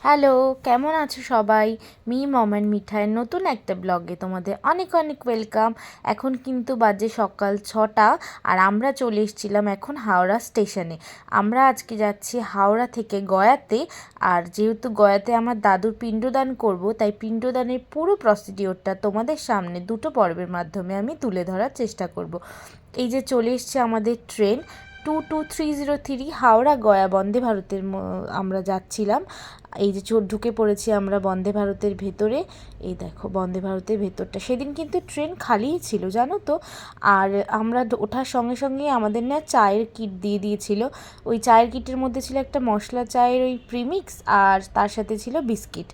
Hello, কেমন আছো সবাই? মি মম অ্যান্ড মিঠাইয়ের নতুন একটা ব্লগে তোমাদের অনেক অনেক ওয়েলকাম। এখন কিন্তু বাজে সকাল 6টা আর আমরা চলে এসেছিলাম এখন হাওড়া স্টেশনে। আমরা আজকে যাচ্ছি হাওড়া থেকে গয়াতে। আর যেহেতু গয়াতে আমার দাদুর পিণ্ডদান করব, তাই পিণ্ডদানের পুরো প্রসিডিওরটা তোমাদের সামনে দুটো পর্বের মাধ্যমে আমি তুলে ধরার চেষ্টা করব। এই যে চলে এসছে আমাদের ট্রেন 22303 হাওড়া গয়া বন্দে ভারতের আমরা যাচ্ছিলাম। এই যে ঢুকে পড়েছি আমরা বন্দে ভারতের ভেতরে। এই দেখো বন্দে ভারতের ভেতরটা, সেদিন কিন্তু ট্রেন খালিই ছিল জানো তো। আর আমরা ওঠার সঙ্গে সঙ্গেই আমাদের না চায়ের কিট দিয়ে দিয়েছিল। ওই চায়ের কিটের মধ্যে ছিল একটা মশলা চায়ের ওই প্রিমিক্স, আর তার সাথে ছিল বিস্কিট।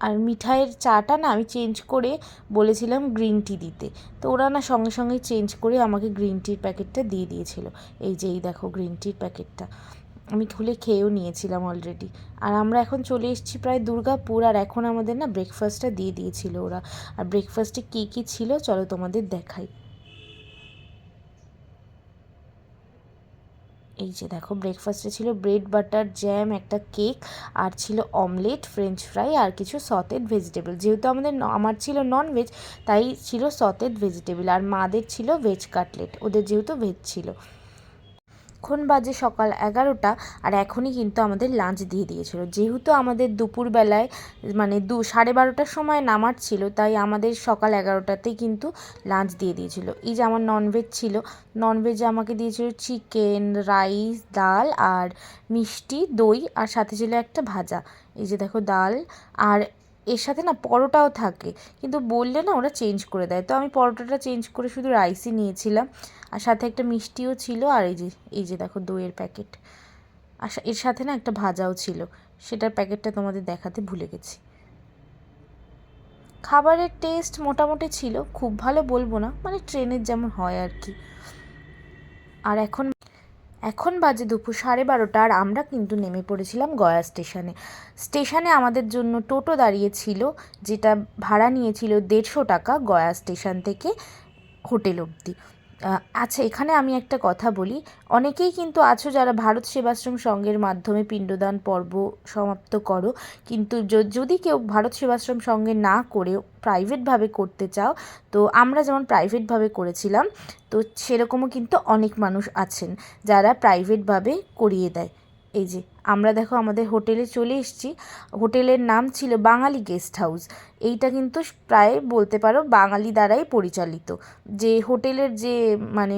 আর মিঠাইয়ের চাটা না আমি চেঞ্জ করে বলেছিলাম গ্রিন টি দিতে, তো ওরা না সঙ্গে সঙ্গে চেঞ্জ করে আমাকে গ্রিন টির প্যাকেটটা দিয়ে দিয়েছিল। এই যে এই দেখো গ্রিন টির প্যাকেটটা আমি খুলে খেয়েও নিয়েছিলাম অলরেডি। আর আমরা এখন চলে এসেছি প্রায় দুর্গাপুর। আর এখন আমাদের না ব্রেকফাস্টটা দিয়ে দিয়েছিল ওরা। আর ব্রেকফাস্টে কী কী ছিল চলো তোমাদের দেখাই। এই যে দেখো ব্রেকফাস্টে ছিল ব্রেড বাটার জ্যাম, একটা কেক, আর ছিল অমলেট, ফ্রেঞ্চ ফ্রাই, আর কিছু সতেড ভেজিটেবল। যেহেতু আমার ছিল নন ভেজ, তাই ছিল সতেড ভেজিটেবল। আর মাদের ছিল ভেজ কাটলেট, ওদের যেহেতু ভেজ ছিল। এখন বাজে সকাল 11টা আর এখনই কিন্তু আমাদের লাঞ্চ দিয়ে দিয়েছিল। যেহেতু আমাদের দুপুরবেলায় মানে 12:30টার সময় নামার ছিল, তাই আমাদের সকাল 11টাতেই কিন্তু লাঞ্চ দিয়ে দিয়েছিল। এই যে আমার ননভেজ ছিল, ননভেজে আমাকে দিয়েছিল চিকেন, রাইস, ডাল আর মিষ্টি, দই, আর সাথে ছিল একটা ভাজা। এই যে দেখো ডাল, আর এর সাথে না পরোটাও থাকে, কিন্তু বললে না ওরা চেঞ্জ করে দেয়, তো আমি পরোটাটা চেঞ্জ করে শুধু রাইসই নিয়েছিলাম। আর সাথে একটা মিষ্টিও ছিল, আর এই যে দেখো দইয়ের প্যাকেট। আর এর সাথে না একটা ভাজাও ছিল, সেটার প্যাকেটটা তোমাদের দেখাতে ভুলে গেছি। খাবারের টেস্ট মোটামুটি ছিল, খুব ভালো বলবো না, মানে ট্রেনের যেমন হয় আর কি। আর এখন এখন বাজে দুপুর 12:30 আর আমরা কিন্তু নেমে পড়েছিলাম গয়া স্টেশনে। স্টেশনে আমাদের জন্য টোটো দাঁড়িয়েছিল, যেটা ভাড়া নিয়েছিল 150 টাকা গয়া স্টেশন থেকে হোটেল অবধি। আচ্ছা, এখানে আমি একটা কথা বলি। অনেকেই কিন্তু আছো যারা ভারত সেবাশ্রম সংঘের মাধ্যমে পিণ্ডদান পর্ব সমাপ্ত করো, কিন্তু যদি কেউ ভারত সেবাশ্রম সংঘে না করে প্রাইভেটভাবে করতে চাও, তো আমরা যেমন প্রাইভেটভাবে করেছিলাম, তো সেরকমও কিন্তু অনেক মানুষ আছেন যারা প্রাইভেটভাবে করিয়ে দেয়। এই যে আমরা দেখো আমাদের হোটেলে চলে এসেছি। হোটেলের নাম ছিল বাঙালি গেস্ট হাউস। এইটা কিন্তু প্রায় বলতে পারো বাঙালি দ্বারাই পরিচালিত। যে হোটেলের যে মানে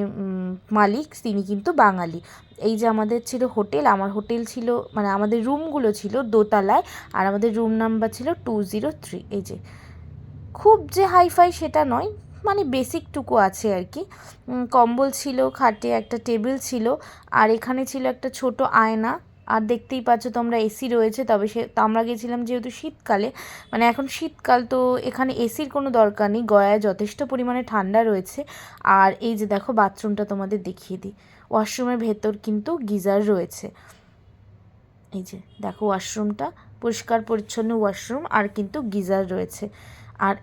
মালিক, তিনি কিন্তু বাঙালি। এই যে আমাদের ছিল হোটেল, আমার হোটেল ছিল মানে আমাদের রুমগুলো ছিল দোতলায়, আর আমাদের রুম নাম্বার ছিল 203। এই যে খুব যে হাইফাই সেটা নয়, মানে বেসিকটুকু আছে আর কি। কম্বল ছিল, খাটে একটা টেবিল ছিল, আর এখানে ছিল একটা ছোট আয়না। আর দেখতেই পাচ্ছ তোমরা এসি রয়েছে, তবে আমরা গেছিলাম যেহেতু শীতকালে, মানে এখন শীতকাল, তো এখানে এসির কোনো দরকার নেই, গয়ায় যথেষ্ট পরিমাণে ঠান্ডা রয়েছে। আর এই যে দেখো বাথরুমটা তোমাদের দেখিয়ে দিই। ওয়াশরুমের ভেতর কিন্তু গিজার রয়েছে। এই যে দেখো ওয়াশরুমটা, পরিষ্কার পরিচ্ছন্ন ওয়াশরুম, আর কিন্তু গিজার রয়েছে। আর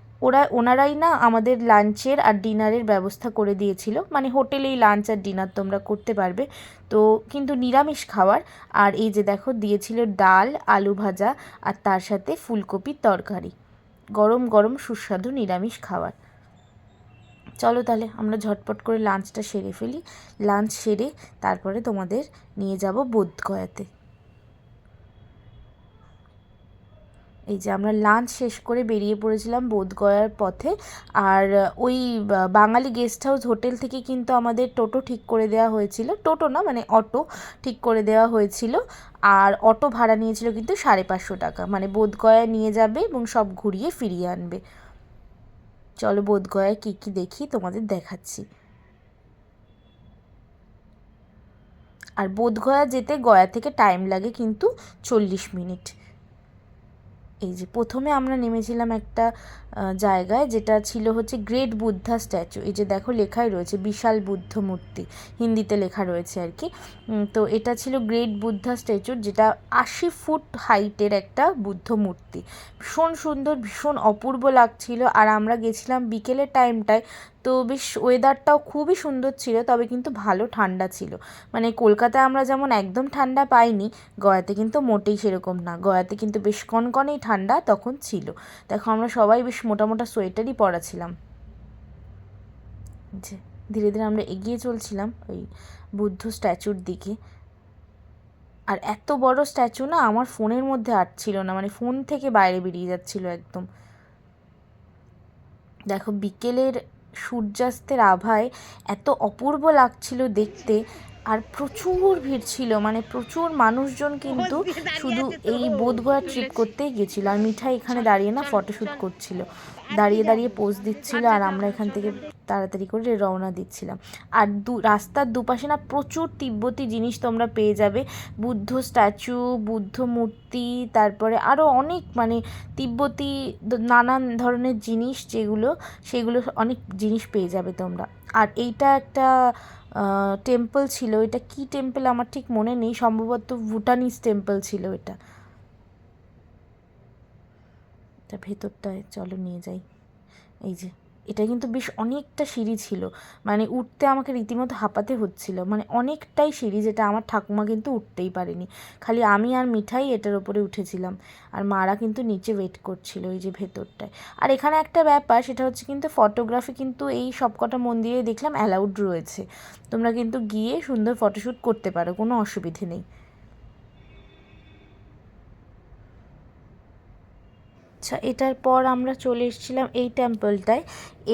ওনারাই না আমাদের লাঞ্চের আর ডিনারের ব্যবস্থা করে দিয়েছিল, মানে হোটেলেই লাঞ্চ আর ডিনার তোমরা করতে পারবে, তো কিন্তু নিরামিষ খাবার। আর এই যে দেখো দিয়েছিল ডাল, আলু ভাজা, আর তার সাথে ফুলকপির তরকারি। গরম গরম সুস্বাদু নিরামিষ খাবার। চলো তাহলে আমরা ঝটপট করে লাঞ্চটা সেরে ফেলি। লাঞ্চ সেরে তারপরে তোমাদের নিয়ে যাব বোধগয়াতে। এই যে আমরা লাঞ্চ শেষ করে বেরিয়ে পড়েছিলাম বোধগয়ার পথে। আর ওই বাঙালি গেস্ট হাউস হোটেল থেকে কিন্তু আমাদের টোটো ঠিক করে দেওয়া হয়েছিল, টোটো না মানে অটো ঠিক করে দেওয়া হয়েছিল। আর অটো ভাড়া নিয়েছিল কিন্তু 550 টাকা, মানে বোধগয়া নিয়ে যাবে এবং সব ঘুরিয়ে ফিরিয়ে আনবে। চলো বোধগয়ায় কী কী দেখি তোমাদের দেখাচ্ছি। আর বোধগয়া যেতে গয়া থেকে টাইম লাগে কিন্তু 40 মিনিট। এই যে প্রথমে আমরা নেমেছিলাম একটা জায়গায়, যেটা ছিল হচ্ছে গ্রেট বুদ্ধা স্ট্যাচু। এই যে দেখো লেখাই রয়েছে বিশাল বুদ্ধ মূর্তি, হিন্দিতে লেখা রয়েছে আর কি। তো এটা ছিল গ্রেট বুদ্ধা স্ট্যাচু, যেটা 80 ফুট হাইটের একটা বুদ্ধ মূর্তি। ভীষণ সুন্দর, ভীষণ অপূর্ব লাগছিল। আর আমরা গেছিলাম বিকেলের টাইমটায়, তো বেশ ওয়েদারটাও খুবই সুন্দর ছিল, তবে কিন্তু ভালো ঠান্ডা ছিল। মানে কলকাতায় আমরা যেমন একদম ঠান্ডা পাইনি, গয়াতে কিন্তু মোটেই সেরকম না। গয়াতে কিন্তু বেশ কনকনেই ঠান্ডা তখন ছিল। দেখো আমরা সবাই বেশ মোটা মোটা সোয়েটারই পরা ছিলাম। যে ধীরে ধীরে আমরা এগিয়ে চলছিলাম ওই বুদ্ধ স্ট্যাচুর দিকে। আর এত বড় স্ট্যাচু না, আমার ফোনের মধ্যে আটছিল না, মানে ফোন থেকে বাইরে বেরিয়ে যাচ্ছিল একদম। দেখো বিকেলের সূর্যাস্তের আভায় এত অপূর্ব লাগছিল দেখতে। আর প্রচুর ভিড় ছিল, মানে প্রচুর মানুষজন কিন্তু শুধু এই বোধগয়া ট্রিপ করতেই গেছিলো। আর মিঠাই এখানে দাঁড়িয়ে না ফটোশ্যুট করছিল, দাঁড়িয়ে দাঁড়িয়ে পোজ দিচ্ছিল, আর আমরা এখান থেকে তাড়াতাড়ি করে রওনা দিচ্ছিলাম। আর রাস্তার দুপাশে না প্রচুর তিব্বতী জিনিস তোমরা পেয়ে যাবে, বুদ্ধ স্ট্যাচু, বুদ্ধ মূর্তি, তারপরে আরও অনেক মানে তিব্বতী নানান ধরনের জিনিস সেগুলো অনেক জিনিস পেয়ে যাবে তোমরা। আর এইটা একটা টেম্পল ছিল, এটা কি টেম্পল আমার ঠিক মনে নেই, সম্ভবত ভুটানিস টেম্পল ছিল এটা। ভেতরটায় চলো নিয়ে যাই। এই যে এটা কিন্তু বেশ অনেকটা সিঁড়ি ছিল, মানে উঠতে আমাকে রীতিমতো হাঁপাতে হচ্ছিল, মানে অনেকটাই সিঁড়ি, যেটা আমার ঠাকুমা কিন্তু উঠতেই পারেনি, খালি আমি আর মিঠাই এটার ওপরে উঠেছিলাম। আর মারা কিন্তু নিচে ওয়েট করছিল এই যে ভেতরটায়। আর এখানে একটা ব্যাপার, সেটা হচ্ছে কিন্তু ফটোগ্রাফি কিন্তু এই সবকটা মন্দিরে দেখলাম অ্যালাউড রয়েছে, তোমরা কিন্তু গিয়ে সুন্দর ফটোশ্যুট করতে পারো, কোনো অসুবিধে নেই। আচ্ছা, এটার পর আমরা চলে এসেছিলাম এই টেম্পলটায়।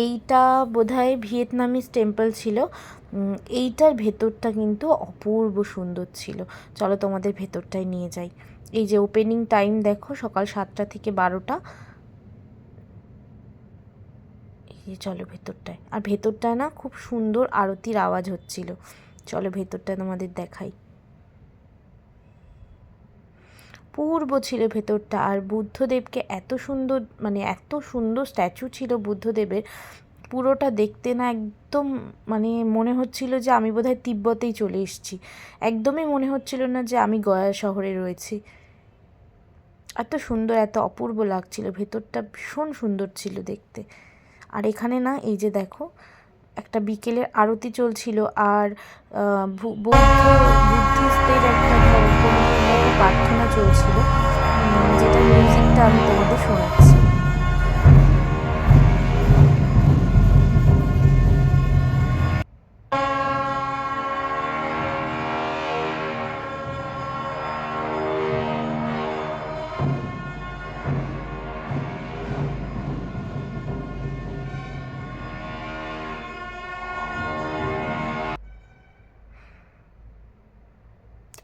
এইটা বোধহয় ভিয়েতনামিজ টেম্পল ছিল। এইটার ভেতরটা কিন্তু অপূর্ব সুন্দর ছিল। চলো তোমাদের ভেতরটায় নিয়ে যাই। এই যে ওপেনিং টাইম দেখো, সকাল 7টা থেকে 12টা। এই চলো ভেতরটায়। আর ভেতরটায় না খুব সুন্দর আরতির আওয়াজ হচ্ছিল। চলো ভেতরটা তোমাদের দেখাই। পূর্ব ছিল ভেতরটা। আর বুদ্ধদেবকে এত সুন্দর, মানে এত সুন্দর স্ট্যাচু ছিল বুদ্ধদেবের, পুরোটা দেখতে না একদম মানে মনে হচ্ছিল যে আমি বোধহয় তিব্বতেই চলে এসেছি। একদমই মনে হচ্ছিল না যে আমি গয়া শহরে রয়েছি। এত সুন্দর, এত অপূর্ব লাগছিল, ভেতরটা ভীষণ সুন্দর ছিল দেখতে। আর এখানে না এই যে দেখো একটা বিকেলের আরতি চলছিল, আর বুদ্ধিস্টদের একটা প্রার্থনা চলছিল, যেটা মিউজিকটা আমি তোমাদের শোনাচ্ছি।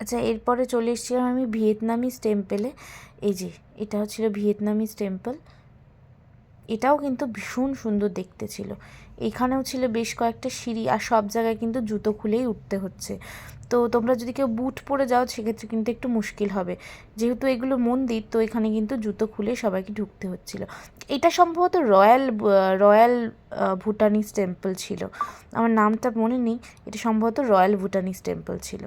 আচ্ছা, এরপরে চলে এসেছিলাম আমি ভিয়েতনামিজ টেম্পলে। এই যে এটা হচ্ছিল ভিয়েতনামিজ টেম্পল। এটাও কিন্তু ভীষণ সুন্দর দেখতে ছিল। এখানেও ছিল বেশ কয়েকটা সিঁড়ি, আর সব জায়গায় কিন্তু জুতো খুলেই উঠতে হচ্ছে। তো তোমরা যদি কেউ বুট পরে যাও সেক্ষেত্রে কিন্তু একটু মুশকিল হবে, যেহেতু এগুলো মন্দির, তো এখানে কিন্তু জুতো খুলে সবাইকে ঢুকতে হচ্ছিল। এটা সম্ভবত রয়্যাল ভুটানিস টেম্পল ছিল, আমার নামটা মনে নেই। এটা সম্ভবত রয়্যাল ভুটানিস টেম্পল ছিল।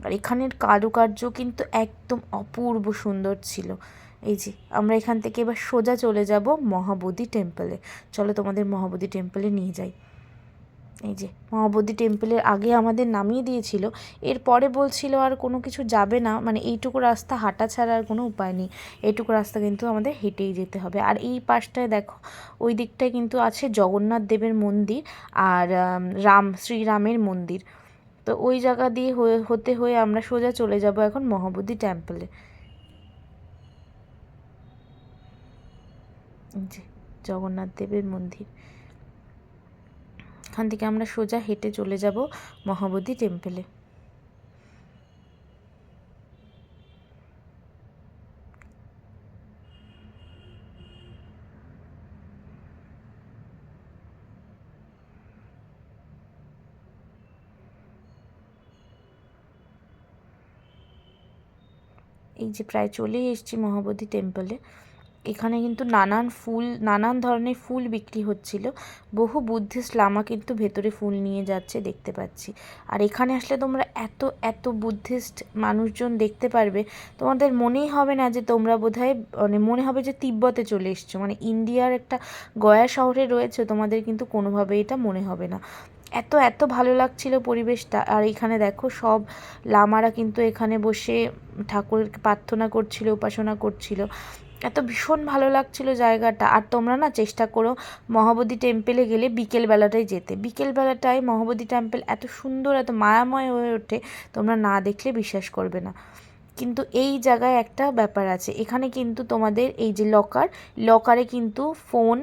আর এখানের কারুকার্য কিন্তু একদম অপূর্ব সুন্দর ছিল। এই যে আমরা এখান থেকে এবার সোজা চলে যাব মহাবোধি টেম্পলে। চলো তোমাদের মহাবোধি টেম্পলে নিয়ে যাই। এই যে মহাবোধি টেম্পলের আগে আমাদের নামিয়ে দিয়েছিল, এরপরে বলছিল আর কোনো কিছু যাবে না, মানে এইটুকু রাস্তা হাঁটা ছাড়া আর কোনো উপায় নেই, এইটুকু রাস্তা কিন্তু আমাদের হেঁটেই যেতে হবে। আর এই পাশটায় দেখো, ওই দিকটায় কিন্তু আছে জগন্নাথ দেবের মন্দির আর শ্রীরামের মন্দির। তো ওই জায়গা দিয়ে হতে হয়ে আমরা সোজা চলে যাব এখন মহাবোধি টেম্পলে। যে জগন্নাথ দেবের মন্দির, এখান থেকে আমরা সোজা হেঁটে চলে যাব মহাবোধি টেম্পলে। এই যে প্রায় চলেই এসেছি মহাবোধি টেম্পলে। এখানে কিন্তু নানান ধরনের ফুল বিক্রি হচ্ছিল। বহু বুদ্ধিস্ট লামা কিন্তু ভেতরে ফুল নিয়ে যাচ্ছে দেখতে পাচ্ছি। আর এখানে আসলে তোমরা এত এত বুদ্ধিস্ট মানুষজন দেখতে পারবে, তোমাদের মনেই হবে না যে তোমরা বোধহয় মানে মনে হবে যে তিব্বতে চলে এসছো, মানে ইন্ডিয়ার একটা গয়া শহরে রয়েছে, তোমাদের কিন্তু কোনোভাবে এটা মনে হবে না। এত এত ভালো লাগছিল পরিবেশটা। আর এখানে দেখো সব লামারা কিন্তু এখানে বসে ঠাকুরের প্রার্থনা করছিল, উপাসনা করছিল। এত ভীষণ ভালো লাগছিল জায়গাটা। আর তোমরা না চেষ্টা করো মহাবোধি টেম্পেলে গেলে বিকেলবেলাটাই যেতে। বিকেলবেলাটায় মহাবোধি টেম্পেল এত সুন্দর, এত মায়াময় হয়ে ওঠে, তোমরা না দেখলে বিশ্বাস করবে না। কিন্তু এই জায়গায় একটা ব্যাপার আছে, এখানে কিন্তু তোমাদের এই যে লকারে কিন্তু ফোন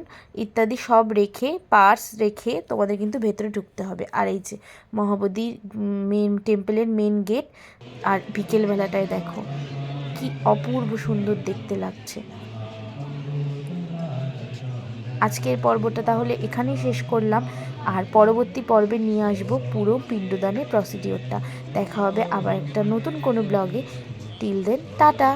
ইত্যাদি সব রেখে, পার্স রেখে তোমাদের কিন্তু ভেতরে ঢুকতে হবে। আর এই যে মহাবোধি মেন টেম্পেলের মেন গেট। আর বিকেলবেলাটায় দেখো কি অপূর্ব সুন্দর দেখতে লাগছে। আজকের পর্বটা তাহলে এখানেই শেষ করলাম, আর পরবর্তী পর্বে নিয়ে আসবো পুরো পিণ্ডদানের প্রসিডিওরটা। দেখা হবে আবার একটা নতুন কোনো ব্লগে। Till then tata.